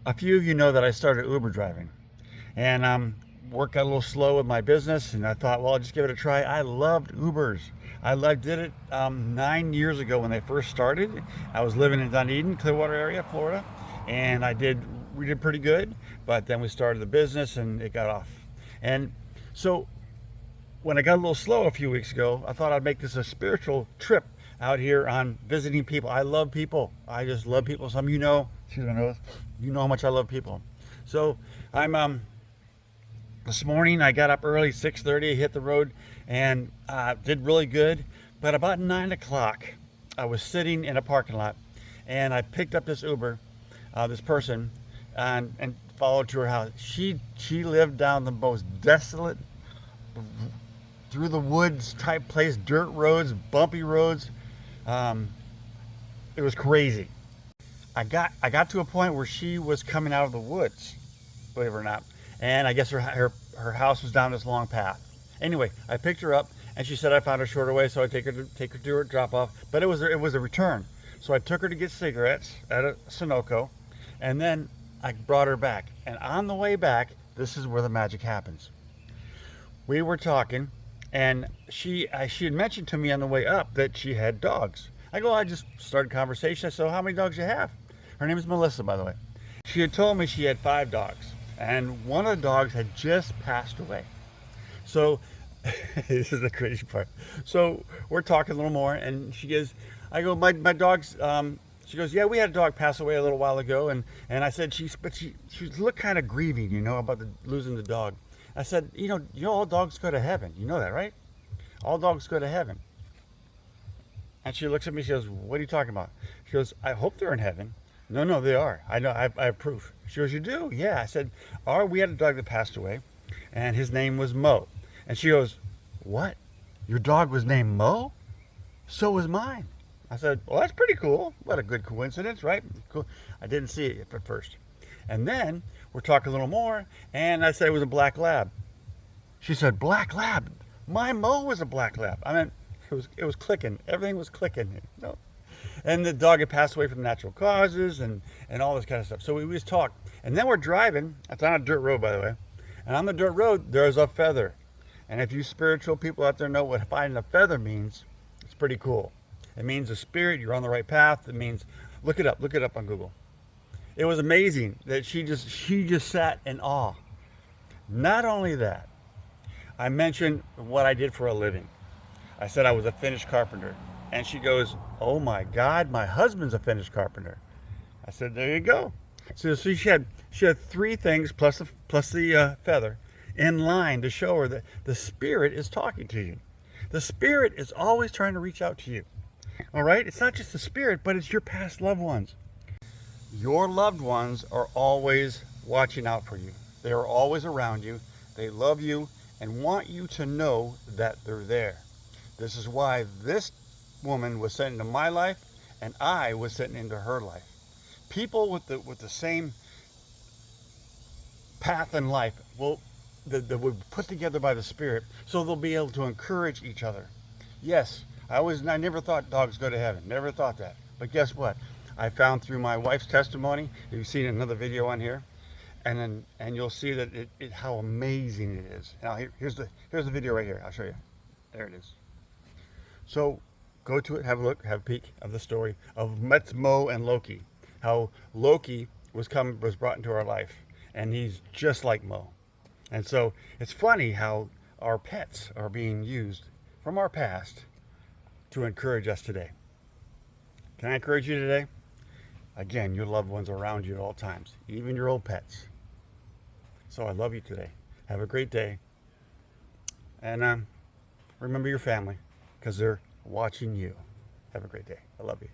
A few of you know that I started Uber driving, and work got a little slow with my business, and I thought, well, I'll just give it a try. I loved Ubers. Did it 9 years ago when they first started. I was living in Dunedin, Clearwater area, Florida, and we did pretty good. But then we started the business, and it got off. And so when I got a little slow a few weeks ago, I thought I'd make this a spiritual trip out here on visiting people. I love people. I just love people. Some of you know, excuse my nose, you know how much I love people. So I'm this morning I got up early, 6:30, hit the road, and did really good. But about 9 o'clock, I was sitting in a parking lot, and I picked up this Uber, this person, and followed to her house. She lived down the most desolate, through the woods type place, dirt roads, bumpy roads. Um, it was crazy. I got to a point where she was coming out of the woods, believe it or not, and I guess her house was down this long path. Anyway, I picked her up, and she said I found a shorter way, so I take her to her drop off. But it was a return, so I took her to get cigarettes at a Sunoco, and then I brought her back. And on the way back, this is where the magic happens. We were talking, and she had mentioned to me on the way up that she had dogs. I just started conversation. I said, "How many dogs you have?" Her name is Melissa, by the way. She had told me she had 5 dogs, and one of the dogs had just passed away. So this is the crazy part. So we're talking a little more, and she goes, I go, my dogs. She goes, yeah, we had a dog pass away a little while ago, and I said, she looked kind of grieving, about losing the dog. I said, all dogs go to heaven. You know that, right? All dogs go to heaven. And she looks at me. She goes, what are you talking about? She goes, I hope they're in heaven. No, they are. I know. I have proof. She goes, you do? Yeah. I said, we had a dog that passed away, and his name was Mo. And she goes, what? Your dog was named Mo? So was mine. I said, well, that's pretty cool. What a good coincidence, right? Cool. I didn't see it at first. And then we're talking a little more, and I said it was a black lab. She said, black lab? My Mo was a black lab. I mean, it was clicking. Everything was clicking. And the dog had passed away from natural causes and all this kind of stuff. So we just talked. And then we're driving. It's on a dirt road, by the way. And on the dirt road, there's a feather. And if you spiritual people out there know what finding a feather means, it's pretty cool. It means a spirit, you're on the right path. It means, look it up on Google. It was amazing that she just sat in awe. Not only that, I mentioned what I did for a living. I said I was a finished carpenter. And she goes, oh my God, my husband's a finished carpenter. I said, there you go. So she had 3 things plus the feather in line to show her that the spirit is talking to you. The spirit is always trying to reach out to you. All right? It's not just the spirit, but it's your past loved ones. Your loved ones are always watching out for you. They are always around you. They love you and want you to know that they're there. This is why this woman was sent into my life, and I was sent into her life. People with the same path in life that were put together by the Spirit, so they'll be able to encourage each other. Yes, I never thought dogs go to heaven. Never thought that. But guess what? I found through my wife's testimony. You've seen another video on here, and you'll see that how amazing it is. Now here's the video right here. I'll show you. There it is. So go to it, have a look, have a peek of the story of Mo and Loki. How Loki was brought into our life, and he's just like Mo. And so it's funny how our pets are being used from our past to encourage us today. Can I encourage you today? Again, your loved ones are around you at all times, even your old pets. So I love you today. Have a great day. And remember your family, because they're watching you. Have a great day. I love you.